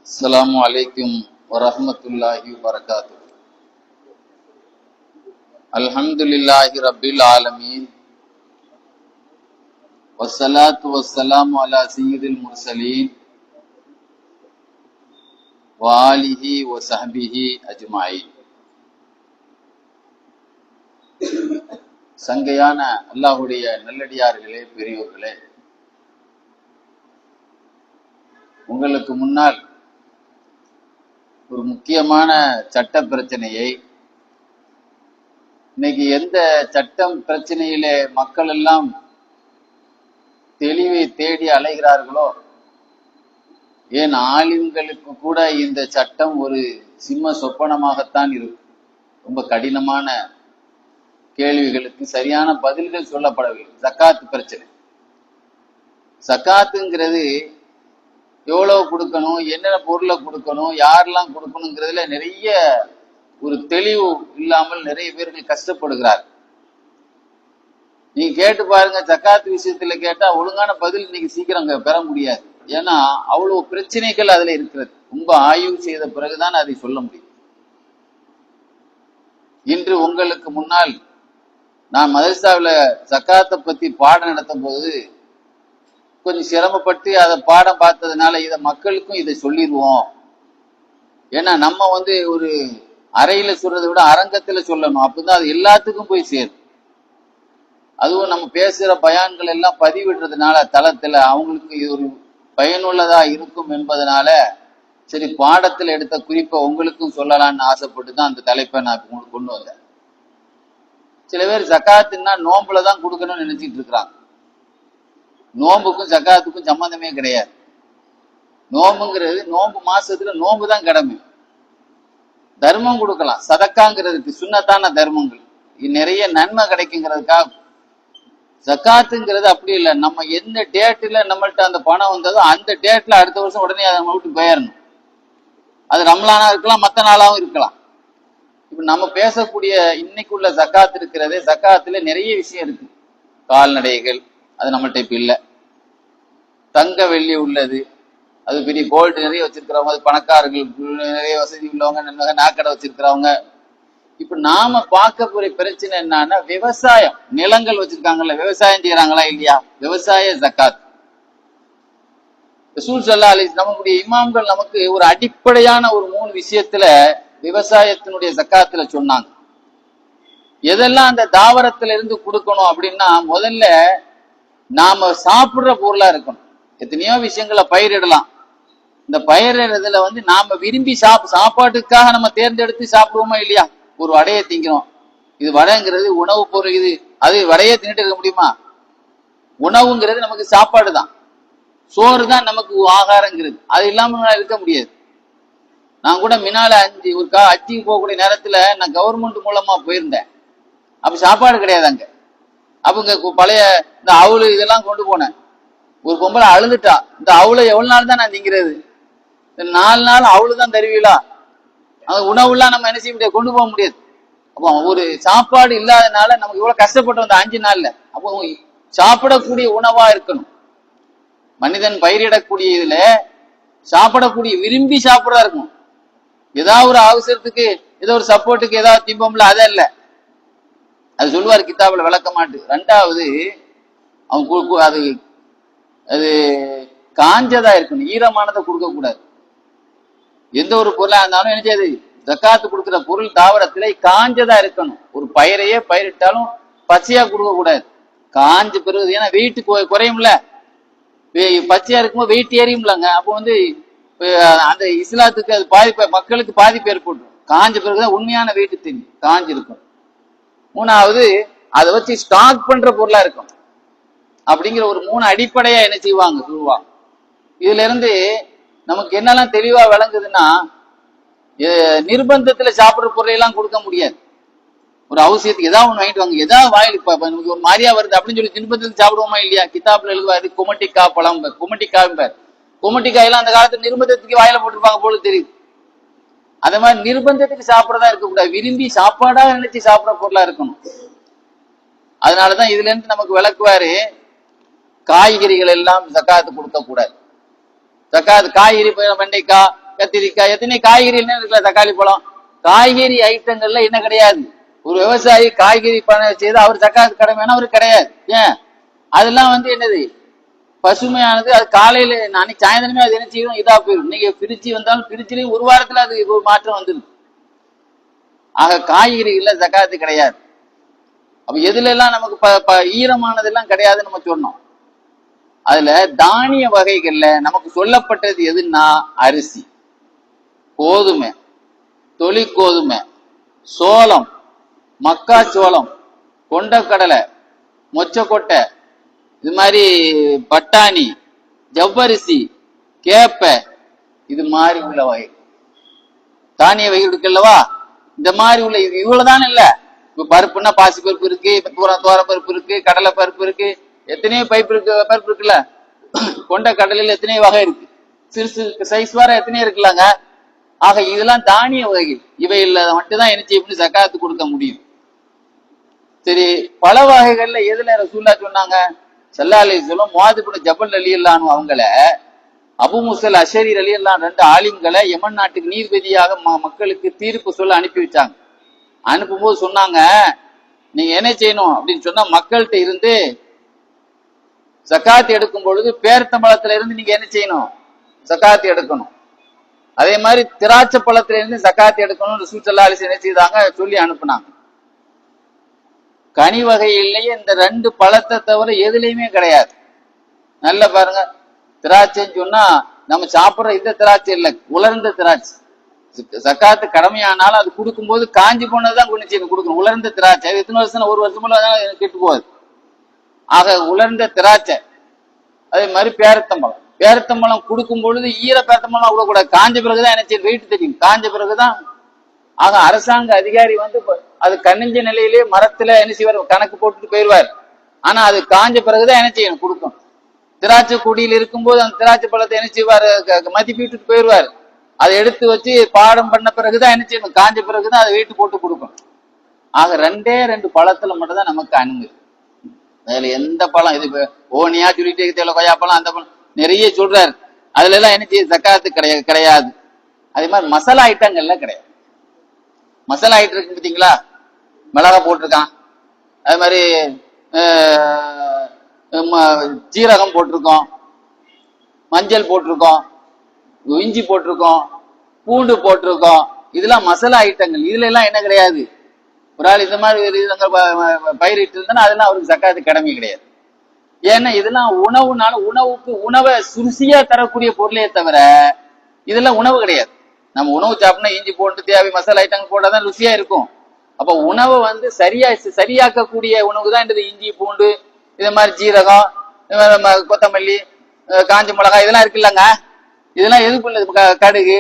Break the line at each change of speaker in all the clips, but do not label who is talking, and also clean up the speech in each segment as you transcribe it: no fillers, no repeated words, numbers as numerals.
அஸ்ஸலாமு அலைக்கும் வரஹ்மத்துல்லாஹி வபரகாத்துஹு. அல்ஹம்துலில்லாஹி ரப்பில் ஆலமீன். வஸ்ஸலாத்து வஸ்ஸலாமு அலா சய்யிதில் முர்சலீன் வ ஆலிஹி வ ஸஹ்பிஹி அஜ்மஈன். சங்கையான அல்லாஹ்வுடைய நல்லடியார்களே, பெரியோர்களே, உங்களுக்கு முன்னால் ஒரு முக்கியமான சட்ட பிரச்சனையை, இன்னைக்கு எந்த சட்டம் பிரச்சனையிலே மக்கள் எல்லாம் தெளிவை தேடி அலைகிறார்களோ, ஏன் ஆலிம்களுக்கு கூட இந்த சட்டம் ஒரு சிம்ம சொப்பனமாகத்தான் இருக்கும். ரொம்ப கடினமான கேள்விகளுக்கு சரியான பதில்கள் சொல்லப்படவில்லை. ஜக்காத் பிரச்சனை, ஜக்காத்துங்கிறது எவ்வளவு கொடுக்கணும், என்னென்ன பொருளை கொடுக்கணும், யாரெல்லாம் கொடுக்கணுங்கிறதுல நிறைய ஒரு தெளிவு இல்லாமல் நிறைய பேர்கள் கஷ்டப்படுகிறார். நீங்க கேட்டு பாருங்க, ஜக்காத் விஷயத்துல கேட்டா ஒழுங்கான பதில் இன்னைக்கு சீக்கிரம் பெற முடியாது. ஏன்னா அவ்வளவு பிரச்சனைகள் அதுல இருக்கிறது. ரொம்ப ஆய்வு செய்த பிறகுதான் அதை சொல்ல முடியும். இன்று உங்களுக்கு முன்னால் நான் மதரசாவில் ஜக்காத்தை பத்தி பாடம் நடத்தும் போது கொஞ்சம் சிரமப்பட்டு அதை பாடம் பார்த்ததுனால இதை மக்களுக்கும் இதை சொல்லிடுவோம். ஏன்னா நம்ம ஒரு அறையில சொல்றதை விட அரங்கத்துல சொல்லணும். அப்பதான் அது எல்லாத்துக்கும் போய் சேரும். அதுவும் நம்ம பேசுற பயான்கள் எல்லாம் பதிவிடுறதுனால தளத்துல அவங்களுக்கு இது ஒரு பயனுள்ளதா இருக்கும் என்பதனால சரி பாடத்துல எடுத்த குறிப்பை உங்களுக்கும் சொல்லலாம்னு ஆசைப்பட்டு தான் அந்த தலைப்பை நான் உங்களுக்கு கொண்டு வந்தேன். சில பேர் ஜக்காத்துன்னா நோம்புலதான் கொடுக்கணும்னு நினைச்சிட்டு இருக்கிறாங்க. நோம்புக்கும் ஜக்காத்துக்கும் சம்பந்தமே கிடையாது. நோம்புங்கிறது நோம்பு மாசத்துல நோம்பு தான் கடமை. தர்மம் கொடுக்கலாம், சதக்காங்கிறதுக்கு சுன்னத்தான தர்மங்கள் நிறைய நன்மை கிடைக்குங்கிறதுக்காக. ஜக்காத்துங்கிறது அப்படி இல்லை. நம்ம எந்த டேட்ல நம்மள்ட்ட அந்த பணம் வந்ததோ அந்த டேட்ல அடுத்த வருஷம் உடனே அதை நம்ம விட்டு போயிடணும். அது ரம்லானா இருக்கலாம், மற்ற நாளாவும் இருக்கலாம். இப்ப நம்ம பேசக்கூடிய இன்னைக்குள்ள ஜக்காத் இருக்கிறதே, ஜக்காத்துல நிறைய விஷயம் இருக்கு. கால்நடைகள் அது நம்மள்ட்ட இப்ப இல்லை. தங்க வெள்ளி உள்ளது, அது பெரிய கோல்டு நிறைய வச்சிருக்கிறவங்க, அது பணக்காரர்கள், நிறைய வசதி உள்ளவங்க, நாக்கடை வச்சிருக்கிறவங்க. இப்ப நாம பார்க்க போற பிரச்சனை என்னன்னா, விவசாயம் நிலங்கள் வச்சிருக்காங்கல்ல, விவசாயம் செய்யறாங்களா இல்லையா, விவசாய ஜக்காத். ரசூல் ஸல்லல்லாஹு அலைஹி வஸல்லம் நம்முடைய இமாம்கள் நமக்கு ஒரு அடிப்படையான ஒரு 3 விஷயத்துல விவசாயத்தினுடைய ஜக்காத்துல சொன்னாங்க. எதெல்லாம் அந்த தாவரத்துல இருந்து கொடுக்கணும் அப்படின்னா, முதல்ல நாம சாப்பிடுற பொருளா இருக்கணும். எத்தனையோ விஷயங்களை பயிரிடலாம். இந்த பயிரிடுறதுல நாம விரும்பி சாப்பாட்டுக்காக நம்ம தேர்ந்தெடுத்து சாப்பிடுவோமா இல்லையா. ஒரு வடையை திங்கிறோம், இது வடைங்கிறது உணவு பொருள். இது அது வடையை தின்னுட்டு இருக்க முடியுமா? உணவுங்கிறது நமக்கு சாப்பாடு தான், சோறு தான் நமக்கு ஆகாரங்கிறது. அது இல்லாம இருக்க முடியாது. நான் கூட மினால அச்சிக்கு போகக்கூடிய நேரத்துல நான் கவர்மெண்ட் மூலமா போயிருந்தேன். அப்ப சாப்பாடு கிடையாது அங்க. அப்ப பழைய இந்த அவுளு இதெல்லாம் கொண்டு போனேன். ஒரு பொம்பளை அழுதுட்டா, இந்த அவுளை எவ்வளவு நாள் தான் நான் திங்கிறது, 4 நாள் அவுளு தான் தருவீங்களா? அந்த உணவுலாம் நம்ம என்ன செய்ய முடியாது, கொண்டு போக முடியாது. அப்போ ஒரு சாப்பாடு இல்லாதனால நமக்கு இவ்வளவு கஷ்டப்பட்டு வந்த 5 நாள்ல. அப்போ சாப்பிடக்கூடிய உணவா இருக்கணும். மனிதன் பயிரிடக்கூடிய இதுல சாப்பிடக்கூடிய விரும்பி சாப்பிடறதா இருக்கும். ஏதாவது ஒரு அவசரத்துக்கு ஏதோ ஒரு சப்போர்ட்டுக்கு ஏதாவது திம்பம்ல அதை இல்ல. அது சொல்லுவார் கிதாபுல விளக்க மாட்டு. 2வது அவங்க அது காஞ்சதா இருக்கணும், ஈரமானதை கொடுக்க கூடாது. எந்த ஒரு பொருளா இருந்தாலும் என்ன செய்யாது, ஜக்காத்து கொடுக்கிற பொருள் தாவரத்திலே காஞ்சதா இருக்கணும். ஒரு பயிரையே பயிரிட்டாலும் பச்சையா கொடுக்க கூடாது, காஞ்ச பிறகு. ஏன்னா வெயிட் குறையும்ல, பச்சையா இருக்கும்போது வெயிட் ஏறியும்லங்க. அப்போ அந்த இஸ்லாத்துக்கு அது பாதிப்பு, மக்களுக்கு பாதிப்பு ஏற்படும். காஞ்ச பிறகுதான் உண்மையான வெயிட் தெரியும், காஞ்சு இருக்கும். 3வது அதை வச்சு ஸ்டாக் பண்ற பொருளா இருக்கும். அப்படிங்கிற ஒரு 3 அடிப்படையா என்ன செய்வாங்க சொல்லுவாங்க. இதுல இருந்து நமக்கு என்னெல்லாம் தெளிவா விளங்குதுன்னா, நிர்பந்தத்துல சாப்பிடுற பொருளை எல்லாம் கொடுக்க முடியாது. ஒரு அவசியத்துக்கு ஏதாவது ஒண்ணு வாங்கிட்டு வாங்க, ஏதாவது வாயில் இப்ப நமக்கு ஒரு மாதிரியா வருது அப்படின்னு சொல்லி நிர்பந்தத்துக்கு சாப்பிடுவோமா இல்லையா. கிதாப்ல எழுதுவாரு குமட்டிக்காய் பழம், குமட்டிக்காய் பேர். குமட்டிக்காயெல்லாம் அந்த காலத்துல நிர்பந்தத்துக்கு வாயில போட்டிருப்பாங்க போல தெரியுது. அதே மாதிரி நிர்பந்தத்துக்கு சாப்பிடறதா இருக்கக்கூடாது, விரும்பி சாப்பாடா நினைச்சு சாப்பிட பொருளா இருக்கணும். அதனாலதான் இதுல இருந்து நமக்கு விளக்குவாரு, காய்கறிகள் எல்லாம் ஜக்காத்து கொடுக்க கூடாது. ஜக்காத் காய்கறி வெண்டைக்காய் கத்திரிக்காய், எத்தனை காய்கறி என்ன இருக்குல்ல, தக்காளி பழம், காய்கறி ஐட்டங்கள்ல என்ன கிடையாது. ஒரு விவசாயி காய்கறி பண்ண செய்து அவர் ஜக்காத் கடமையான அவருக்கு கிடையாது. ஏன்? அதெல்லாம் வந்து என்னது, பசுமையானது. அது காலையில அன்னைக்கு சாயந்தரமே அது என்ன செய்யும், இதா போயிடும். இன்னைக்கு பிரிச்சு வந்தாலும் பிரிச்சுலையும் ஒரு வாரத்துல அது ஒரு மாற்றம் வந்துடும். ஆக காய்கறிகள்ல ஜக்காத்து கிடையாது. அப்ப எதுல எல்லாம் நமக்கு ஈரமானதெல்லாம் கிடையாதுன்னு நம்ம சொன்னோம். அதுல தானிய வகைகள்ல நமக்கு சொல்லப்பட்டது எதுன்னா அரிசி, கோதுமை, தொழிற்கோதுமை, சோளம், மக்காச்சோளம், கொண்டக்கடலை, மொச்சக்கொட்டை, இது மாதிரி பட்டாணி, ஜவ்வரிசி, கேப்பை, இது மாதிரி உள்ள வகை தானிய வகை இருக்குல்லவா. இந்த மாதிரி உள்ள இவ்வளவுதான் இல்ல. இப்ப பருப்புன்னா பாசி பருப்பு இருக்கு, தோர பருப்பு இருக்கு, கடலை பருப்பு இருக்கு, எத்தனையோ பருப்பு இருக்குல்ல. கொண்ட கடலையில எத்தனையோ வகை இருக்கு, சிறு சிறு சைஸ் வர எத்தனையோ இருக்குல்லாங்க. ஆக இதெல்லாம் தானிய வகைகள். இவையில மட்டும்தான் என்ன செய்யணும், ஜக்காத்து கொடுக்க முடியும். சரி, பல வகைகள்ல எதுல ரசூலுல்லாஹ் சொன்னாங்க, ஸல்லல்லாஹு அலைஹி வஸல்லம் முஆது பின் ஜபல் ரலியல்லாஹு அவங்கள அபு முஸல் அஷரி ரலியல்லாஹு ரெண்டு ஆலிம்களை யமன் நாட்டுக்கு நீதிபதியாக மக்களுக்கு தீர்ப்பு சொல்ல அனுப்பி வச்சாங்க. அனுப்பும்போது சொன்னாங்க, நீங்க என்ன செய்யணும் அப்படின்னு சொன்னா, மக்கள்கிட்ட இருந்து ஜக்காத் எடுக்கும் பொழுது பேர்த்தம்பழத்துல இருந்து நீங்க என்ன செய்யணும், ஜக்காத் எடுக்கணும். அதே மாதிரி திராட்சை பழத்துல இருந்து ஜக்காத் எடுக்கணும். ரசூல் ஸல்லல்லாஹு அலைஹி வஸல்லம் என்ன செய்தாங்க, சொல்லி அனுப்புனாங்க. கனி வகையிலேயே இந்த ரெண்டு பழத்தை தவிர எதுலையுமே கிடையாது. நல்ல பாருங்க, திராட்சைன்னு சொன்னா நம்ம சாப்பிடுற இந்த திராட்சை இல்ல, உலர்ந்த திராட்சை. ஜக்காத்து கடமையானாலும் அது கொடுக்கும்போது காஞ்சி போனதுதான் கொடுக்கணும். உலர்ந்த திராட்சை எத்தனை வருஷம், ஒரு வருஷம் கெட்டு போகுது. ஆக உலர்ந்த திராட்சை. அதே மாதிரி பேரத்தம்பழம் கொடுக்கும் பொழுது ஈர பேரத்தம்பழம் விடக்கூடாது. காஞ்ச பிறகுதான் என்ன செய்யும், வெயிட் தெரியும். காஞ்ச பிறகுதான். ஆக அரசாங்க அதிகாரி வந்து அது கனிஞ்ச நிலையிலேயே மரத்துல என்ன செய்வார், கணக்கு போட்டுட்டு போயிடுவார். ஆனா அது காஞ்ச பிறகுதான் என்ன செய்யணும், கொடுக்கும். திராட்சை கொடியில் இருக்கும்போது அந்த திராட்சை பழத்தை என்ன செய்வார், மதிப்பிட்டு போயிடுவார். அதை எடுத்து வச்சு பாடம் பண்ண பிறகுதான் என்ன செய்யணும், காஞ்ச பிறகுதான் அதை வெயிட்டு போட்டு கொடுக்கும். ஆக ரெண்டே ரெண்டு பழத்துல மட்டும் தான் நமக்கு அனுமதி. அதுல எந்த பழம் இது ஓனியா சொல்லிட்டே தேவை, கொய்யா பழம், அந்த பழம் நிறைய சொல்றாரு. அதுல எல்லாம் என்ன செய்ய, ஜக்காத்து கிடையாது. அதே மாதிரி மசாலா ஐட்டங்கள்ல கிடையாது. மசாலா ஐட்டம் இருக்கு பார்த்தீங்களா, மிளகா போட்டிருக்கான், அது மாதிரி ஜீரகம் போட்டிருக்கோம், மஞ்சள் போட்டிருக்கோம், இஞ்சி போட்டிருக்கோம், பூண்டு போட்டிருக்கோம். இதெல்லாம் மசாலா ஐட்டங்கள். இதுல எல்லாம் என்ன கிடையாது, ஒரு ஆள் இந்த மாதிரி பயிரிட்டு இருந்தா அதெல்லாம் அவருக்கு ஜக்காத்து கடமை கிடையாது. ஏன்னா இதெல்லாம் உணவுனால உணவை ருசியா தரக்கூடிய பொருளே தவிர இதெல்லாம் உணவு கிடையாது. நம்ம உணவு சாப்பிட்டா இஞ்சி போட்டு தேவை மசாலா ஐட்டங்கள் போட்டாதான் ருசியா இருக்கும். அப்ப உணவை வந்து சரியாக்கக்கூடிய உணவு தான் இந்த இஞ்சி பூண்டு, இது மாதிரி ஜீரகம், கொத்தமல்லி, காஞ்ச மிளகாய் இதெல்லாம் இருக்குல்லங்க. இதெல்லாம் எதுக்குள்ள கடுகு,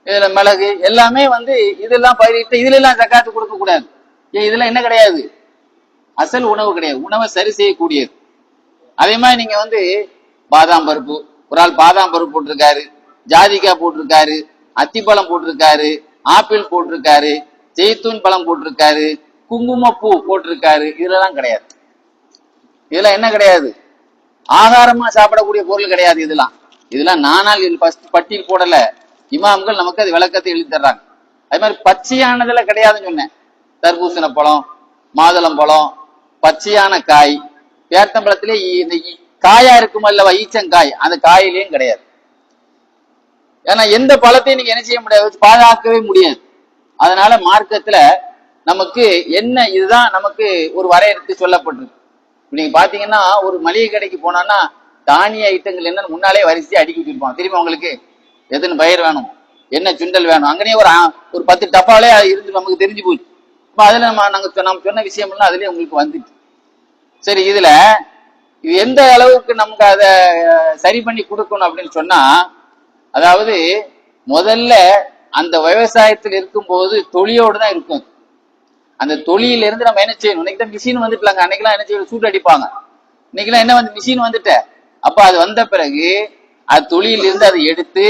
இதுல மிளகு எல்லாமே வந்து இதெல்லாம் பயிரிட்டு இதுல எல்லாம் ஜக்காத்து கொடுக்க கூடாது. இதெல்லாம் என்ன கிடையாது, அசல் உணவு கிடையாது. உணவை சரி செய்யக்கூடியது. அதே மாதிரி நீங்க வந்து பாதாம் பருப்பு, ஒரு ஆள் பாதாம் பருப்பு போட்டிருக்காரு, ஜாதிக்காய் போட்டிருக்காரு, அத்திப்பழம் போட்டிருக்காரு, ஆப்பிள் போட்டிருக்காரு, ஜெய்தூன் பழம் போட்டிருக்காரு, குங்குமப்பூ போட்டிருக்காரு. இதெல்லாம் கிடையாது. இதெல்லாம் என்ன கிடையாது, ஆகாரமா சாப்பிடக்கூடிய பொருள் கிடையாது. இதெல்லாம் நானால் பட்டியல் போடல, இமாம்கள் நமக்கு அது விளக்கத்தை எழுதி தர்றாங்க. அதே மாதிரி பச்சையானதுல கிடையாதுன்னு சொன்னேன். தர்பூசண பழம், மாதுளம் பழம், பச்சையான காய். பேர்த்தம்பழத்திலே இந்த காயா இருக்கும் அல்லவா, ஈச்சங்காய், அந்த காயிலையும் கிடையாது. ஏன்னா எந்த பழத்தையும் நீங்க என்ன செய்ய முடியாது, பாதுகாக்கவே முடியாது. அதனால மார்க்கத்துல நமக்கு என்ன, இதுதான் நமக்கு ஒரு வரையறுத்து சொல்லப்பட்டிருக்கு. நீங்க பாத்தீங்கன்னா ஒரு மளிகை கடைக்கு போனான்னா தானிய ஐட்டங்கள் என்னன்னு முன்னாலே வரிசையா அடுக்கி வச்சிருப்பாங்க. திரும்ப உங்களுக்கு எத்தனை பயிர் வேணும், என்ன சுண்டல் வேணும், அங்கனே ஒரு 10 டப்பாலே இருந்து நமக்கு தெரிஞ்சு போச்சு. இப்ப அதுல நாங்க சொன்ன விஷயம் எல்லாம் அதுலயே உங்களுக்கு வந்துச்சு. சரி, இதுல இது எந்த அளவுக்கு நமக்கு அதை சரி பண்ணி கொடுக்கணும் அப்படின்னு சொன்னா, அதாவது முதல்ல அந்த விவசாயத்தில் இருக்கும்போது தொழிலோடு தான் இருக்கும். அந்த தொழில இருந்து நம்ம என்ன செய்யணும், இன்னைக்கு தான் மிஷின் வந்துட்டுலாங்க. அன்னைக்கெல்லாம் என்ன செய்யணும், சூடு அடிப்பாங்க. இன்னைக்கெல்லாம் என்ன வந்து மிஷின் வந்துட்ட. அப்ப அது வந்த பிறகு அது தொழில இருந்து அதை எடுத்து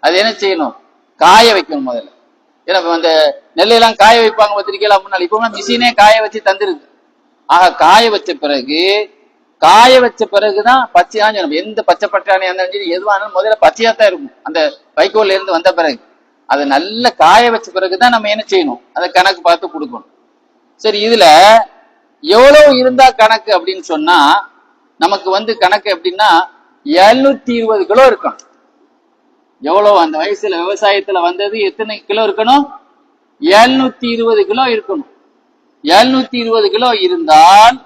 அது என்ன செய்யணும், காய வைக்கணும் முதல்ல. ஏன்னா அந்த நெல்லையெல்லாம் காய வைப்பாங்க பத்திரிக்கையில முன்னாள். இப்ப மிஷினே காய வச்சு தந்துருக்கு. ஆக காய வச்ச பிறகு காய வச்ச பிறகுதான் பச்சையா சொல்லணும். எந்த பச்சை பட்டாணியா இருந்தாலும் சரி எதுவானாலும் முதல்ல பச்சையா தான் இருக்கும். அந்த வைக்கோல்ல இருந்து வந்த பிறகு அதை நல்லா காய வச்ச பிறகுதான் நம்ம என்ன செய்யணும், அதை கணக்கு பார்த்து கொடுக்கணும். சரி, இதுல எவ்வளவு இருந்தா கணக்கு அப்படின்னு சொன்னா நமக்கு கணக்கு எப்படின்னா 720 கிலோ இருக்கணும். எவ்வளவு அந்த வயசுல விவசாயத்துல வந்தது எத்தனை கிலோ இருக்கணும்? 720 கிலோ இருக்கணும். 720 கிலோ இருந்தால்,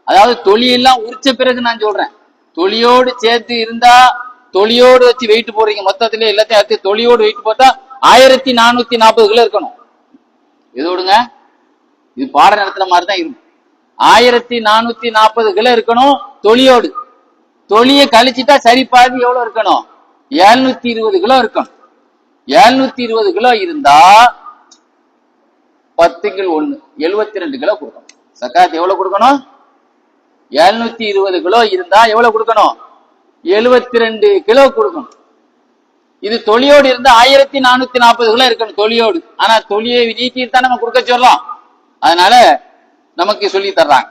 அதாவது தொழியெல்லாம் உரிச்ச பிறகு நான் சொல்றேன், தொழியோடு சேர்த்து இருந்தா, தொழியோடு வச்சு வெயிட் போடுறீங்க, மொத்தத்திலே எல்லாத்தையும் அடுத்து தொழியோடு வெயிட் போட்டா 1440 கிலோ இருக்கணும். இது விடுங்க, இது பாட நடத்துற மாதிரி தான் இருக்கும். 1440 கிலோ இருக்கணும் தொழியோடு. தொழியை கழிச்சுட்டா சரி பாதி எவ்வளவு இருக்கணும்? 720 கிலோ இருக்கணும். 720 கிலோ இருந்தா 10 72 கிலோ கொடுக்கணும். சக்காத் எவ்வளவு கொடுக்கணும்? 720 கிலோ இருந்தா எவ்வளவு கொடுக்கணும்? 72 கிலோ கொடுக்கணும். இது தொழியோடு இருந்தா 1440 கிலோ இருக்கணும் தொழியோடு. ஆனா தொழியை நீக்கிட்டு தான் நம்ம கொடுக்க சொல்றோம். அதனால நமக்கு சொல்லி தர்றாங்க.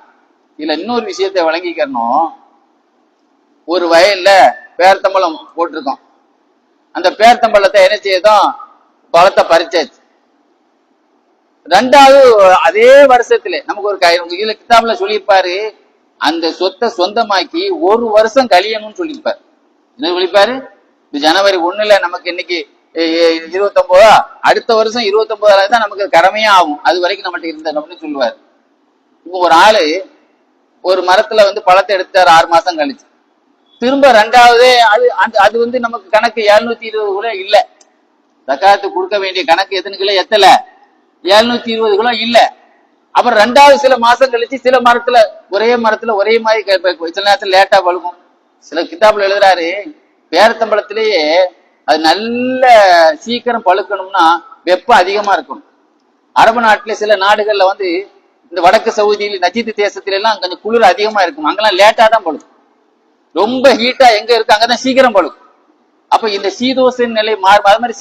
இதுல இன்னொரு விஷயத்தை வழங்கிக்கணும். ஒரு வயல்ல பேர்த்தம்பழம் போட்டிருக்கோம். அந்த பேர்த்தம்பழத்தை என்ன செய்யறோம்? பழத்தை பறிச்சாச்சு. ரெண்டாவது அதே வருஷத்துல நமக்கு ஒரு இதுல கிதாபுல சொல்லியிருப்பாரு, அந்த சொத்தை சொந்தமாக்கி 1 வருஷம் கழியணும்னு சொல்லியிருப்பாரு. என்ன சொல்லியிருப்பாரு? ஜனவரி 1ல நமக்கு இன்னைக்கு 29, அடுத்த வருஷம் 29 தான் நமக்கு கடமையா ஆகும். அது வரைக்கும் நம்மகிட்ட இருந்த அப்படின்னு சொல்லுவாரு. இப்போ ஒரு ஆளு ஒரு மரத்துல பழத்தை எடுத்தாரு 6 மாசம் கழிச்சு. திரும்ப ரெண்டாவது அது நமக்கு கணக்கு 720 கிலோ இல்ல. ஜகாத்து கொடுக்க வேண்டிய கணக்கு எத்தனை கிலோ எத்தல? 720 கிலோ இல்ல. அப்புறம் ரெண்டாவது சில மாசம் கழிச்சு சில மரத்துல ஒரே மாதிரி சில நேரத்துல லேட்டா பழுக்கும். சில கிதாபுல எழுதுறாரு, பேரத்தம்பழத்திலேயே அது நல்ல சீக்கிரம் பழுக்கணும்னா வெப்பம் அதிகமா இருக்கணும். அரபு நாட்டுல சில நாடுகள்ல இந்த வடக்கு சவுதியில நஜீத் தேசத்துல எல்லாம் கொஞ்சம் குளிர் அதிகமா இருக்கும். அங்கெல்லாம் லேட்டா தான் பழுக்கும். ரொம்ப ஹீட்டா எங்க இருக்கு அங்கதான் சீக்கிரம் பழுக்கும். அப்ப இந்த சீதோசன் நிலை மாறும். அது மாதிரி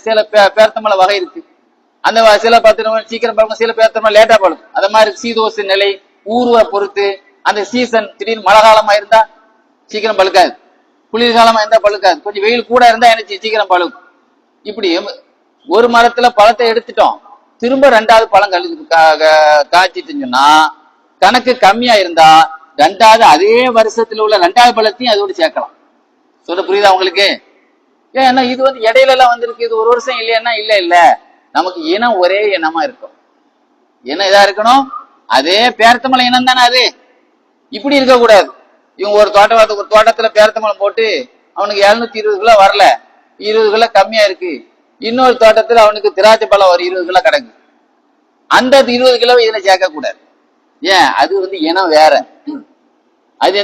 சில பேரத்தம்பழ வகை இருக்கு. அந்த சில பேர்த்தம்பழம் சீக்கிரம் பழுக்கும், சில பேர்த்தம்பழம் லேட்டா பழுக்கும். அது மாதிரி சீதோசன் நிலை ஊர்வை பொறுத்து அந்த சீசன், திடீர்னு மழை காலமா இருந்தா சீக்கிரம் பழுக்காது, குளிர்காலமா இருந்தா பழுக்காது, கொஞ்சம் வெயில் கூட இருந்தா என்ன சீக்கிரம் பழுக்கும். இப்படி ஒரு மரத்துல பழத்தை எடுத்துட்டோம், திரும்ப ரெண்டாவது பழம் காய்ச்சிட்டுன்னு சொன்னா கணக்கு கம்மியா இருந்தா ரெண்டாவது அதே வருஷத்துல உள்ள ரெண்டாவது பழத்தையும் அதோடு சேர்க்கலாம். சொல்ல புரியுதா உங்களுக்கு? ஏன்னா இது இடையில எல்லாம் வந்திருக்கு, இது 1 வருஷம் இல்லையா? இல்ல நமக்கு இனம் ஒரே இனமா இருக்கும். இனம் இதா இருக்கணும், அதே பேரத்தமலை இனம் தானே அது. இப்படி இருக்க கூடாது. இவங்க ஒரு தோட்டத்துல பேரத்தமலம் போட்டு அவனுக்கு 720 கிலோ வரல, 20 கிலோ கம்மியா இருக்கு. இன்னொரு தோட்டத்துல அவனுக்கு திராட்சை பழம் ஒரு 20 கிலோ கிடக்கு. அந்த 20 கிலோ இதுல சேர்க்க கூடாது. ஏன்? அது இனம் வேற. அது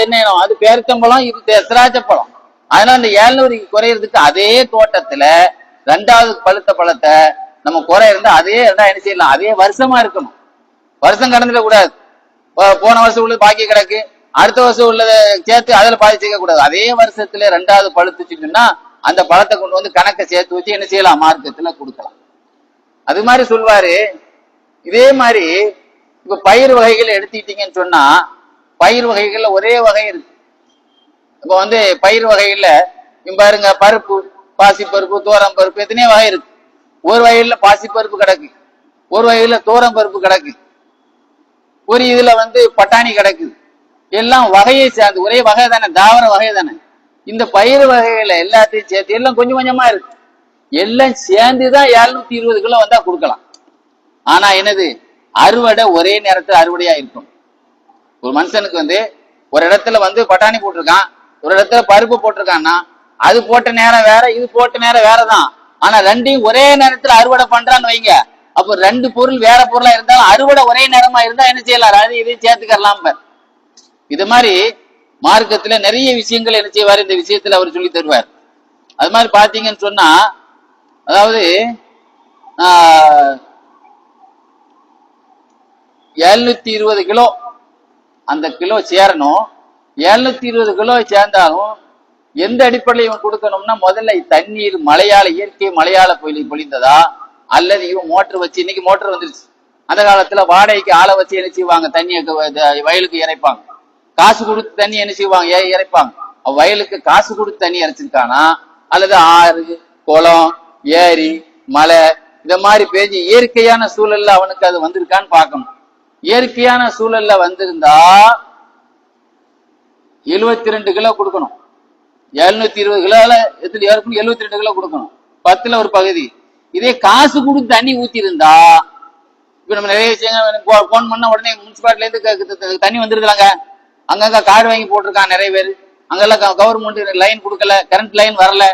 என்ன இனம்? அது பேரிச்சம்பழம், இது திராட்சை பழம். அதனால அந்த 700 குறையறதுக்கு அதே தோட்டத்துல ரெண்டாவது பழுத்த பழத்தை நம்ம குறை இருந்தா அதே என்ன செய்யலாம்? அதே வருஷமா இருக்கணும். வருஷம் கடந்துட கூடாது. போன வருஷம் உள்ளது பாக்கி கிடக்கு, அடுத்த வருஷம் உள்ளதை சேர்த்து அதுல பாதி சேர்க்க கூடாது. அதே வருஷத்துல ரெண்டாவது பழுத்துச்சுன்னா அந்த பழத்தை கொண்டு கணக்கை சேர்த்து வச்சு என்ன செய்யலாம்? மார்க்கத்துல கொடுக்கலாம். அது மாதிரி சொல்வாரு. இதே மாதிரி இப்ப பயிர் வகைகள் எடுத்துக்கிட்டீங்கன்னு சொன்னா பயிர் வகைகள்ல ஒரே வகை இருக்கு. இப்ப பயிர் வகைகள்ல பாருங்க, பருப்பு, பாசிப்பருப்பு, தோரம் பருப்பு, எத்தனையோ வகை இருக்கு. ஒரு வகையில பாசிப்பருப்பு கிடக்கு, ஒரு வகையில தோரம் பருப்பு கிடக்கு, ஒரு இதுல பட்டாணி கிடக்கு. எல்லாம் வகையை சேர்ந்து ஒரே வகை தானே, தாவர வகை தானே. இந்த பயிர் வகைகளை எல்லாத்தையும் சேர்த்து எல்லாம் கொஞ்சம் கொஞ்சமா இருக்கு. எல்லாம் சேர்ந்துதான் 720 கிலோ வந்தா கொடுக்கலாம். ஆனா என்னது? அறுவடை ஒரே நேரத்தில் அறுவடையா இருக்கும். ஒரு மனுஷனுக்கு ஒரு இடத்துல பட்டாணி போட்டிருக்கான், ஒரு இடத்துல பருப்பு போட்டிருக்கான்னா அது போட்ட நேரம் வேற, இது போட்ட நேரம் வேறதான். ஆனா ரெண்டையும் ஒரே நேரத்துல அறுவடை பண்றான்னு வைங்க, அப்ப 2 பொருள் வேற பொருளா இருந்தாலும் அறுவடை ஒரே நேரமா இருந்தா என்ன செய்யலாம்? அது இதையும் சேர்த்துக்கலாம். இது மாதிரி மார்க்கத்துல நிறைய விஷயங்கள் என்ன செய்வார், இந்த விஷயத்துல அவர் சொல்லி தருவார். அது மாதிரி பாத்தீங்கன்னு சொன்னா, அதாவது 720 கிலோ அந்த கிலோ சேரணும். 720 கிலோ சேர்ந்தாலும் எந்த அடிப்படையில் இவன் கொடுக்கணும்னா, முதல்ல தண்ணீர் மழையால, இயற்கை மழையால பொழிந்ததா, அல்லது இவன் மோட்டர் வச்சு, இன்னைக்கு மோட்டர் வந்துருச்சு, அந்த காலத்துல வாடகைக்கு ஆளை வச்சு என்ன செய்வாங்க, தண்ணியை வயலுக்கு இறைப்பாங்க. காசு கொடுத்து தண்ணி என்ன செய்வாங்க, இறைப்பாங்க. வயலுக்கு காசு கொடுத்து தண்ணி இறைச்சிருக்கானா, அல்லது ஆறு, குளம், ஏரி, மலை இந்த மாதிரி பேஞ்சு இயற்கையான சூழல்ல அவனுக்கு அது வந்திருக்கான்னு பார்க்கணும். இயற்கையான சூழல்ல வந்திருந்தா 72 கிலோ கொடுக்கணும். 720 கிலோல எத்தனை இருக்கணும், 72 கிலோ கொடுக்கணும், 10ல ஒரு பகுதி. இதே காசு கொடுத்து தண்ணி ஊத்தி இருந்தா, இப்ப நம்ம நிறைய விஷயங்கள் போன் பண்ண உடனே முனிசிபாலிட்டில இருந்து தண்ணி வந்துருக்காங்க. அங்கங்க கார்டு வாங்கி போட்டிருக்காங்க நிறைய பேர். அங்கெல்லாம் கவர்மெண்ட் லைன் கொடுக்கல, கரண்ட் லைன் வரல.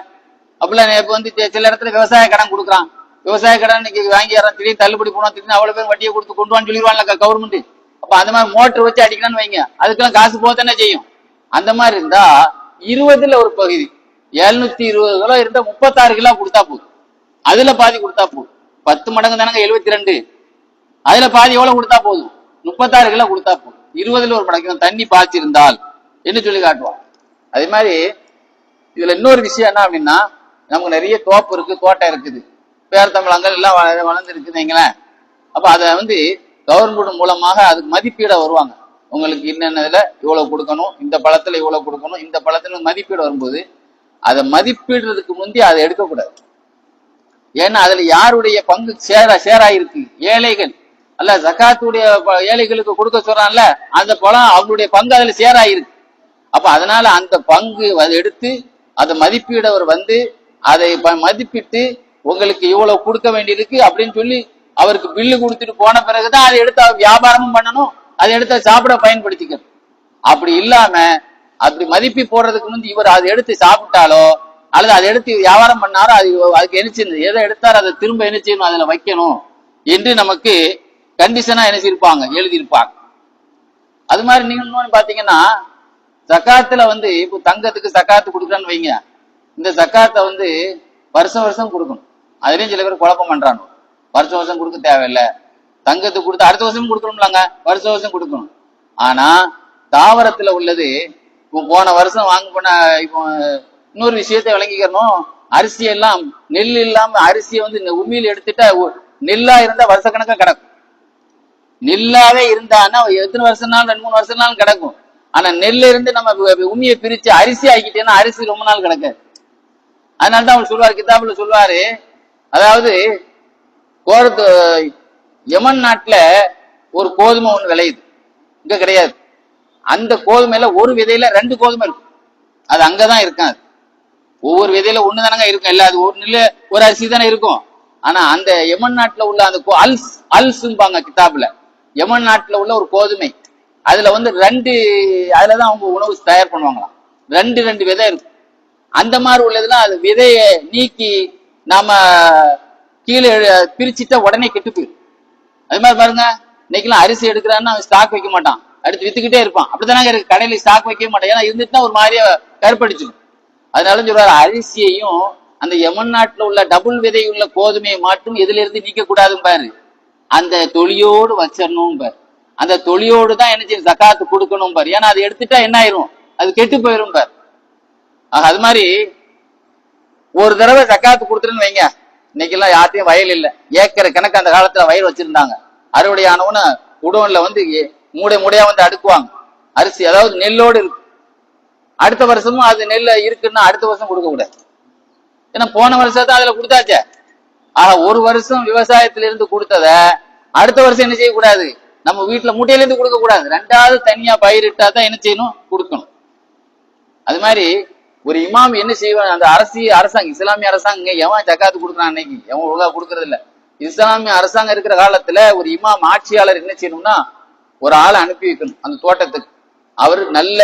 அப்படிலாம் இப்ப வந்து சில இடத்துல விவசாய கடன் கொடுக்குறான். விவசாய கடன் இன்னைக்கு வாங்கி திடீர்னு தள்ளுபடி போனா திடீர்னு அவ்வளவு பேர் வட்டியை கொடுத்து கொண்டு வான்னு சொல்லிடுவாங்க கவர்மெண்ட். அப்ப அந்த மாதிரி மோட்டர் வச்சு அடிக்கலாம்னு வைங்க, அதுக்கெல்லாம் காசு போதானே செய்யும். அந்த மாதிரி இருந்தா 20ல ஒரு பகுதி 720 கிலோ இருந்தா 36 கிலோ கொடுத்தா போதும். அதுல பாதி கொடுத்தா போதும். 10 மடங்கு தானங்க 72. அதுல பாதி எவ்வளவு கொடுத்தா போதும், 36 கிலோ கொடுத்தா போதும். 20ல ஒரு மடங்கு தண்ணி பாய்ச்சிருந்தால் என்று சொல்லி காட்டுவான். அதே மாதிரி இதுல இன்னொரு விஷயம் என்ன அப்படின்னா, நமக்கு நிறைய தோப்பு இருக்கு, தோட்டம் இருக்குது, பேரத்தமிழங்கள் எல்லாம் வளர்ந்து இருக்குதுங்களேன். அப்ப அதை வந்து கவர்மெண்ட் மூலமாக அதுக்கு மதிப்பீட வருவாங்க. உங்களுக்கு என்னென்னதுல இவ்வளவு கொடுக்கணும், இந்த பழத்துல இவ்வளவு கொடுக்கணும், இந்த பழத்துல மதிப்பீடு வரும்போது அதை மதிப்பீடுறதுக்கு முந்தி அதை எடுக்கக்கூடாது. ஏன்னா அதுல யாருடைய பங்கு சேராயிருக்கு, ஏழைகள் அல்ல, ஜகாத்துடைய ஏழைகளுக்கு கொடுக்க சொல்றான்ல, அந்த பழம் அவங்களுடைய பங்கு அதுல சேராயிருக்கு. அப்ப அதனால அந்த பங்கு அதை எடுத்து அதை மதிப்பீடவர் வந்து அதை மதிப்பிட்டு உங்களுக்கு இவ்வளவு கொடுக்க வேண்டியிருக்கு அப்படின்னு சொல்லி அவருக்கு பில்லு கொடுத்துட்டு போன பிறகுதான் அதை எடுத்து வியாபாரமும் பண்ணணும், அதை எடுத்து சாப்பிட பயன்படுத்திக்கணும். அப்படி இல்லாம அப்படி மதிப்பி போடுறதுக்கு முந்தி இவர் அதை எடுத்து சாப்பிட்டாலோ அல்லது அதை எடுத்து வியாபாரம் பண்ணாரோ அதுக்கு என்ன எதை எடுத்தாரோ அதை திரும்ப என்ன செய்யணும், அதுல வைக்கணும் என்று நமக்கு கண்டிஷனா என்ன செய்யிருப்பாங்க, எழுதியிருப்பாங்க. அது மாதிரி நீங்க இன்னொன்னு பாத்தீங்கன்னா, ஜக்காத்துல வந்து இப்போ தங்கத்துக்கு ஜக்காத்து கொடுக்குறான்னு வைங்க, இந்த ஜக்காத்தை வந்து வருஷம் வருஷம் கொடுக்கணும். அதுலயும் சில பேர் குழப்பம் பண்றாங்க. வருஷம் வருஷம் கொடுக்க தேவையில்லை, தங்கத்துக்கு கொடுத்து அடுத்த வருஷம் கொடுக்கணும்லாங்க, வருஷம் வருஷம் கொடுக்கணும். ஆனா தாவரத்துல உள்ளது இப்போ போன வருஷம் வாங்க போன, இப்போ இன்னொரு விஷயத்தை விளங்கிக்கணும். அரிசி எல்லாம் நெல் இல்லாம அரிசியை வந்து உமியில் எடுத்துட்டா நெல்லா இருந்தா வருஷக்கணக்கா கிடக்கும். நெல்லாவே இருந்தான்னா எத்தனை வருஷம்னாலும் 2-3 வருஷம்னாலும் கிடக்கும். ஆனா நெல்ல இருந்து நம்ம உமியை பிரிச்சு அரிசி ஆக்கிட்டேன்னா அரிசி ரொம்ப நாள் கிடக்காது. அதனாலதான் அவர் சொல்லுவாரு, கிதாபுல சொல்லுவாரு, அதாவது யமன் நாட்டுல ஒரு கோதுமை ஒண்ணு விளையுது, இங்க கிடையாது. அந்த கோதுமையில ஒரு விதையில 2 கோதுமை இருக்கும். அது அங்கதான் இருக்காது. ஒவ்வொரு விதையில ஒண்ணு தானங்க இருக்கும், இல்ல அது ஒரு நெல்ல ஒரு அரிசி தானே இருக்கும். ஆனா அந்த யமன் நாட்டுல உள்ள அந்த அல்ஸ்பாங்க கிதாபுல, யமன் நாட்டுல உள்ள ஒரு கோதுமை, அதுல வந்து 2 அதுலதான் அவங்க உணவு தயார் பண்ணுவாங்களாம். 2 விதை இருக்கும். அந்த மாதிரி உள்ளதுலாம் அது விதைய நீக்கி நாம கீழே பிரிச்சுட்டா உடனே கெட்டு போயிடும். அது மாதிரி பாருங்க, இன்னைக்கெல்லாம் அரிசி எடுக்கிறான்னு அவன் ஸ்டாக் வைக்க மாட்டான், அடுத்து வித்துக்கிட்டே இருப்பான். அப்படித்தானே இருக்கு, கடையில ஸ்டாக் வைக்க மாட்டான். ஏன்னா இருந்துட்டுனா ஒரு மாதிரியா கருப்படிச்சிடும். அதனால சொல்றாரு, அரிசியையும் அந்த யமன் நாட்டுல உள்ள டபுள் விதை உள்ள கோதுமையை மட்டும் எதுல இருந்து நீக்க கூடாதுன்னு பாரு, அந்த தொழியோடு வச்சிடணும் பாரு. அந்த தொழியோடு தான் என்ன செய்யும், ஜக்காத்து கொடுக்கணும் பாரு. ஏன்னா அது எடுத்துட்டா என்ன ஆயிரும், அது கெட்டு போயிரும் பாரு. அது மாதிரி ஒரு தடவை ஜக்காத்து கொடுத்துருன்னு வைங்க, இன்னைக்கு எல்லாம் யார்ட்டையும் வயல் இல்லை, ஏக்கர் கணக்கு அந்த காலத்துல வயல் வச்சிருந்தாங்க. அறுவடை ஆனவன்னு உடவுல வந்து மூடை மூடையா வந்து அடுக்குவாங்க அரிசி, அதாவது நெல்லோடு இருக்கு. அடுத்த வருஷமும் அது நெல் இருக்குன்னா அடுத்த வருஷம் கொடுக்க கூடாது, ஏன்னா போன வருஷத்தான் அதுல கொடுத்தாச்சே. ஆனா ஒரு வருஷம் விவசாயத்தில இருந்து கொடுத்தத அடுத்த வருஷம் என்ன செய்யக்கூடாது, நம்ம வீட்டுல மூட்டையில இருந்து கொடுக்க கூடாது, 2வது தனியா பயிரிட்டா தான் என்ன செய்யணும், கொடுக்கணும். அது மாதிரி ஒரு இமாம் என்ன செய்வான், அந்த அரசாங்கம் இஸ்லாமிய அரசாங்கம் எவன் ஜக்காத்து கொடுக்குறான், அன்னைக்கு எவன் ஒழுங்கா கொடுக்கறது இல்ல. இஸ்லாமிய அரசாங்கம் இருக்கிற காலத்துல ஒரு இமாம் ஆட்சியாளர் என்ன செய்யணும்னா, ஒரு ஆளை அனுப்பி வைக்கணும் அந்த தோட்டத்துக்கு. அவரு நல்ல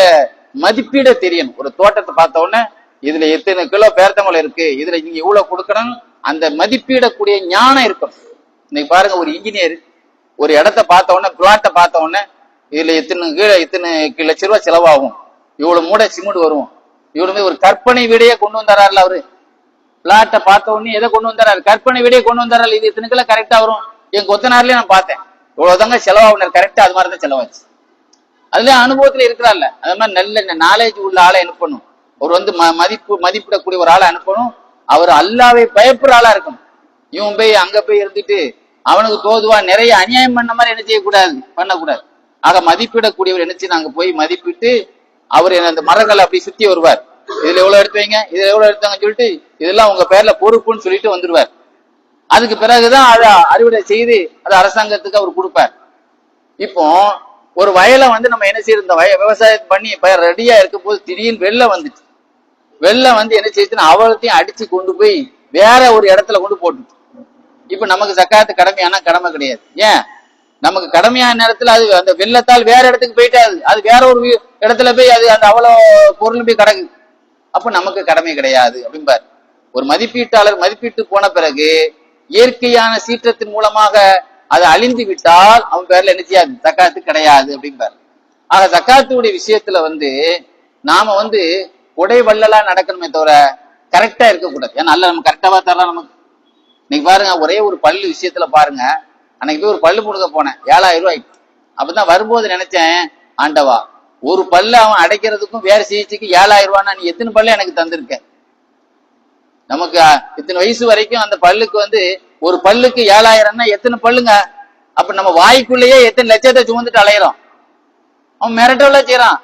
மதிப்பீட தெரியணும். ஒரு தோட்டத்தை பார்த்த உடனே இதுல எத்தனை கிலோ பேர்த்தமலை இருக்கு, இதுல நீங்க இவ்வளவு கொடுக்கணும், அந்த மதிப்பீடக்கூடிய ஞானம் இருக்கும். இன்னைக்கு பாருங்க, ஒரு இன்ஜினியர் ஒரு இடத்த பார்த்த உடனே, பிளாட்டை பார்த்த உடனே இதுல இத்தனை லட்ச ரூபாய் செலவாகும், இவ்வளவு மூடை சிமெண்ட் வரும், இவ்வளவு ஒரு கற்பனை வீடையே கொண்டு வந்தாரார்ல அவரு. பிளாட்டை பார்த்த உடனே எதை கொண்டு வந்தாரு, கற்பனை வீடையே கொண்டு வந்தாரால். இது இத்தனை கிலோ கரெக்டா வரும், என் கொத்தனார்லயே நான் பார்த்தேன், இவ்வளவுதாங்க செலவாகுனார், கரெக்டா அது மாதிரிதான் செலவாச்சு. அதுல அனுபவத்துல இருக்கிறாள்ல, அது மாதிரி நல்ல நாலேஜ் உள்ள ஆளை அனுப்பணும். அவர் வந்து மதிப்பிடக்கூடிய ஒரு ஆளை அனுப்பணும். அவர் அல்லாவை பயப்படுற ஆளா இருக்கணும். இவன் போய் அங்க போய் இருந்துட்டு அவனுக்கு தோதுவா நிறைய அநியாயம் பண்ண மாதிரி என்ன செய்யக்கூடாது, பண்ணக்கூடாது. ஆக மதிப்பிடக்கூடியவர் நினைச்சு நாங்க போய் மதிப்பிட்டு அவர் அந்த மரங்களை அப்படி சுத்தி வருவார். இதுல எவ்வளவு எடுத்து வைங்க, இதுல எவ்வளவு எடுத்தாங்கன்னு சொல்லிட்டு இதெல்லாம் உங்க பேர்ல பொறுப்புன்னு சொல்லிட்டு வந்துருவார். அதுக்கு பிறகுதான் அதை அறுவடை செய்து அதை அரசாங்கத்துக்கு அவர் கொடுப்பார். இப்போ ஒரு வயலை நம்ம என்ன செய்யற விவசாயம் பண்ணி ரெடியா இருக்கும் போது திடீர்னு வெள்ளம் வந்துச்சு. வெள்ளம் என்ன செய்யுதுன்னா அவளத்தையும் அடிச்சு கொண்டு போய் வேற ஒரு இடத்துல கொண்டு போட்டு. இப்ப நமக்கு ஜக்காத்து கடமையான கடமை கிடையாது. ஏன்? நமக்கு கடமையான நேரத்துல அது அந்த வெள்ளத்தால் வேற இடத்துக்கு போயிட்டாது, அது வேற ஒரு இடத்துல போய் அது அந்த அவ்வளவு பொருள் போய் கிடக்குது. அப்ப நமக்கு கடமை கிடையாது அப்படிம்பார். ஒரு மதிப்பீட்டாளர் மதிப்பீட்டு போன பிறகு இயற்கையான சீற்றத்தின் மூலமாக அது அழிந்து விட்டால் அவன் பேர்ல என்ன செய்யாது, ஜக்காத்து கிடையாது அப்படிம்பார். ஆக ஜக்காத்துடைய விஷயத்துல நாம கொடை வள்ளலா நடக்கணுமே தவிர கரெக்டா இருக்கக்கூடாது. ஏன்னா அல்ல நம்ம கரெக்டாவா தரலாம் நமக்கு. இன்னைக்கு பாருங்க, ஒரே ஒரு பல்லு விஷயத்துல பாருங்க, அன்னைக்கு போய் ஒரு பல்லு முடுக்க போனேன், 7000 ரூபாய்க்கு. அப்பதான் வரும்போது நினைச்சேன், ஆண்டவா ஒரு பல்லு அவன் அடைக்கிறதுக்கும் வேற சிகிச்சைக்கு 7000 ரூபான்னா நீ எத்தனை பல்லு எனக்கு தந்திருக்க? நமக்கு இத்தனை வயசு வரைக்கும் அந்த பல்லுக்கு ஒரு பல்லுக்கு 7000ன்னா எத்தனை பல்லுங்க? அப்ப நம்ம வாய்க்குள்ளேயே எத்தனை லட்சத்தை சுமந்துட்டு அலையிறோம். அவன் மிரட்டல செய்யறான்.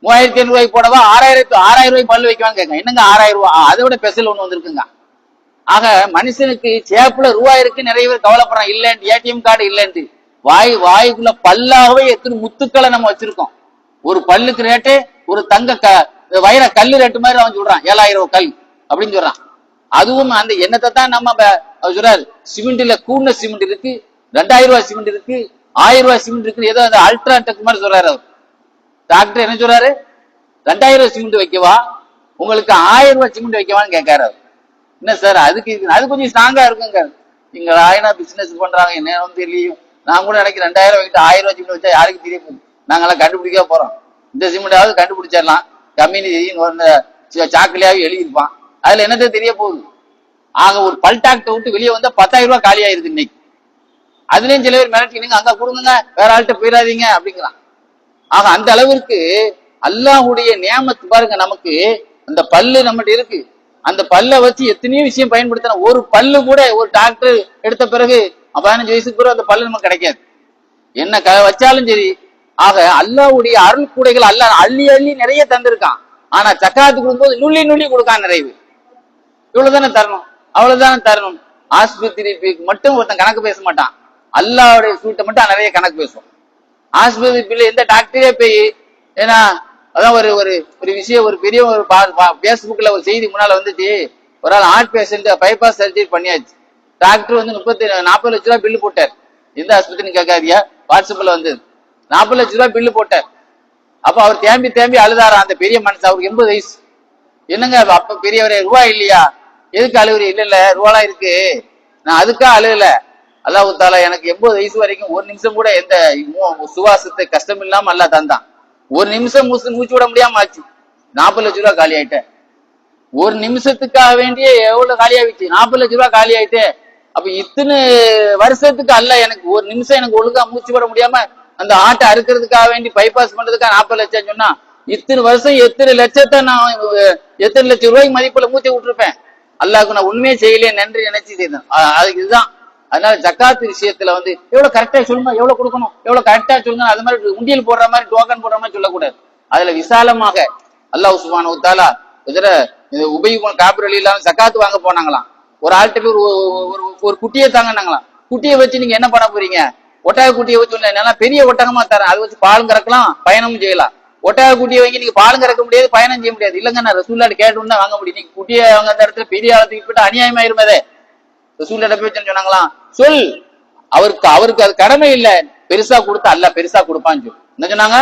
3500 ரூபாய்க்கு போடவா 6000 ரூபாய்க்கு பல்லு வைக்குவான்னு கேட்க. என்னங்க 6000 ரூபாய்? அதை விட ஸ்பெஷல் ஒண்ணு வந்திருக்குங்க. ஆக மனுஷனுக்கு சேப்புல ரூபாய் இருக்கு, நிறைய பேர் கவலைப்படுறான் இல்லன்னு, ஏடிஎம் கார்டு இல்லன்னு. வாய்க்குள்ள பல்லாகவே எத்தனை முத்துக்களை நம்ம வச்சிருக்கோம். ஒரு பல்லுக்கு ரேட்டு ஒரு வைர கல்லு ரேட்டு மாதிரி அவன் சொல்றான், 7000 கல் அப்படின்னு சொல்றான். அதுவும் அந்த எண்ணத்தை தான் நம்ம சொல்றாரு. சிமெண்ட்ல கூடின சிமெண்ட் இருக்கு, 2000 ரூபாய் சிமெண்ட் இருக்கு, 1000 ரூபாய் சிமெண்ட் இருக்கு. ஏதோ அந்த அல்ட்ராடெக் மாதிரி சொல்றாரு அவர். டாக்டர் என்ன சொல்றாரு, 2000 ரூபாய் சிமெண்ட் வைக்கவா உங்களுக்கு 1000 ரூபாய் சிமெண்ட் வைக்கவான்னு கேட்காரு. என்ன சார் அதுக்கு அது கொஞ்சம் ஸ்ட்ராங்கா இருக்குங்க. நீங்க ஆயினா பிசினஸ் பண்றாங்க என்ன தெரியலையும். நான் கூட நினைக்கிறேன் 2000 வைக்கிட்டு 1000 ரூபாய் சிமெண்ட் வச்சா யாருக்கு தெரிய போகுது? நாங்கெல்லாம் கண்டுபிடிக்க போறோம். இந்த சிமெண்டாவது கண்டுபிடிச்சிடலாம், கம்யூனிட்டி சாக்கிலையாவது எழுதியிருப்பான், அதுல என்னத்தை தெரிய போகுது? ஆக ஒரு பல் டாக்டர் விட்டு வெளியே வந்தா 10,000 ரூபாய் காலி ஆயிருது இன்னைக்கு. அதுலயும் சில பேர் மிரட்டி நீங்க அங்க கொடுங்க, வேற ஆள்கிட்ட போயிடாதீங்க அப்படிங்கிறான். ஆக அந்த அளவிற்கு அல்லாஹ்வுடைய நியமத்து பாருங்க. நமக்கு அந்த பல்லு நம்மகிட்ட இருக்கு, அந்த பல்ல வச்சு எத்தனையோ விஷயம் பயன்படுத்தணும். ஒரு பல்லு கூட ஒரு டாக்டர் எடுத்த பிறகு 15 வயசுக்கு பிறகு அந்த பல்லு நமக்கு கிடைக்காது, என்ன வச்சாலும் சரி. ஆக அல்லாஹ்வுடைய அருள் கூடைகள் அல்லாஹ் அள்ளி அள்ளி நிறைய தந்திருக்கான். ஆனா ஜக்காத்து கொடுக்கும்போது நுள்ளி நுள்ளி கொடுக்கான் நிறைவு. இவ்வளவுதானே தரணும், அவ்வளவுதானே தரணும். ஆஸ்பத்திரி மட்டும் ஒருத்தன் கணக்கு பேச மாட்டான், அல்லாஹ்வுடைய சூட்டை மட்டும் நிறைய கணக்கு பேசும். ஆஸ்பத்திரி பிள்ளை எந்த டாக்டரே போய் ஏன்னா அதான் ஒரு விஷயம், ஒரு பெரிய ஒரு பேஸ்புக்ல ஒரு செய்தி முன்னால வந்துச்சு. ஒரு ஆள் ஹார்ட் பேஷண்ட் பைபாஸ் சர்ஜரி பண்ணியாச்சு. டாக்டர் 40 லட்ச ரூபாய் பில்லு போட்டார். எந்த ஆஸ்பத்திரின்னு கேட்காதியா, வாட்ஸ்அப்ல 40 லட்ச ரூபாய் பில்லு போட்டார். அப்ப அவர் தேம்பி தேம்பி அழுதாராம் அந்த பெரிய மனுஷன். அவருக்கு 80 வயசு. என்னங்க அப்ப பெரியவரே ரூபாய் இல்லையா, எதுக்கு அழுகுறீ? இல்ல ரூபாலாம் இருக்கு, நான் அதுக்கா அழுகல. அல்லாஹ் தாலா எனக்கு 80 வயசு வரைக்கும் ஒரு நிமிஷம் கூட எந்த சுவாசத்தை கஷ்டம் இல்லாம அல்லாஹ் தந்தான். ஒரு நிமிஷம் மூச்சு விட முடியாம ஆச்சு, 40 லட்ச ரூபாய் காலி ஆயிட்டேன். ஒரு நிமிஷத்துக்காக வேண்டிய எவ்வளவு காலி ஆயிடுச்சு, 40 லட்ச ரூபாய் காலி ஆயிட்டு. அப்ப இத்தனை வருஷத்துக்கு அல்ல எனக்கு ஒரு நிமிஷம் எனக்கு ஒழுங்கா மூச்சு விட முடியாம அந்த ஆட்டை அறுக்கிறதுக்காக வேண்டி பைபாஸ் பண்றதுக்காக 40 லட்சம் சொன்னா, இத்தனை வருஷம் எத்தனை லட்சத்தை நான் எத்தனை லட்சம் ரூபாய்க்கு மதிப்புல மூச்சை விட்டுருப்பேன். அல்லாஹ்க்கு நான் உண்மையே செய்யலையே, நன்றி நினைச்சு செய்தேன். அதுக்கு இதுதான். அதனால ஜக்காத்து விஷயத்துல எவ்வளவு கரெக்டா சொல்லுங்க, எவ்வளவு கொடுக்கணும், எவ்வளவு கரெக்டா சொல்லுங்க. அது மாதிரி உண்டியல் போடுற மாதிரி டோக்கன் போடுற மாதிரி சொல்லக்கூடாது. அதுல விசாலமாக அல்லாஹ் சுப்ஹானஹு வ தஆலா உபை இப்னு காபிர் ரலியல்லாஹு ஜக்காத்து வாங்க போனாங்களாம். ஒரு ஆள்கிட்ட போய் ஒரு குட்டியை தாங்கன்னாங்களாம். குட்டியை வச்சு நீங்க என்ன பண்ண போறீங்க? ஒட்டக குட்டியை வச்சு என்னால பெரிய ஒட்டகமா தரேன், அதை வச்சு பாலும் கறக்கலாம் பயணமும் செய்யலாம். ஒட்டக குட்டியை வாங்கி நீங்க பாலும் கறக்க முடியாது, பயணம் செய்ய முடியாது. இல்லங்க நான் ரசூலுல்லாஹ் கேட்டுன்னு தான் வாங்க முடியும். நீங்க குட்டியை வாங்க அந்த இடத்துல பெரிய ஆளத்துக்கு போயிட்டு அநியாயமாயிருமதே. ரசூலுல்லாஹ் போய் சொன்னாங்களாம், சொல் அவருக்கு அது கடமை இல்ல, பெருசா கொடுத்தா அல்லாஹ் பெருசா கொடுப்பான்னு சொல்லு. என்ன சொன்னாங்க?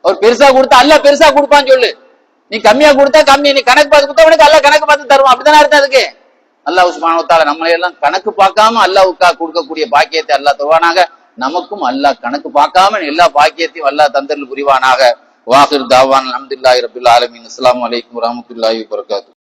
அவர் பெருசா கொடுத்தா அல்லாஹ் பெருசா கொடுப்பான்னு சொல்லு. நீ கம்மியா கொடுத்தா கம்மி, நீ கணக்கு பார்த்து கொடுத்தா உனக்கு அல்லாஹ் கணக்கு பார்த்து தருவான். அப்படித்தானே அர்த்தம் அதுக்கு. அல்லாஹ் சுப்ஹானஹு வ தஆலா நம்மளை எல்லாம் கணக்கு பார்க்காம அல்லாஹ்வுக்காக கொடுக்கக்கூடிய பாக்கியத்தை அல்லாஹ் தருவானாக. நமக்கும் அல்லாஹ் கணக்கு பார்க்காம எல்லா பாக்கியத்தையும் அல்லாஹ் தந்தருள் புரிவானாக. வாஹிர் தாவான் அல்ஹம்துலில்லாஹி ரப்பில் ஆலமீன். அஸ்ஸலாமு அலைக்கும் வரஹ்மத்துல்லாஹி வபரகாத்துஹு.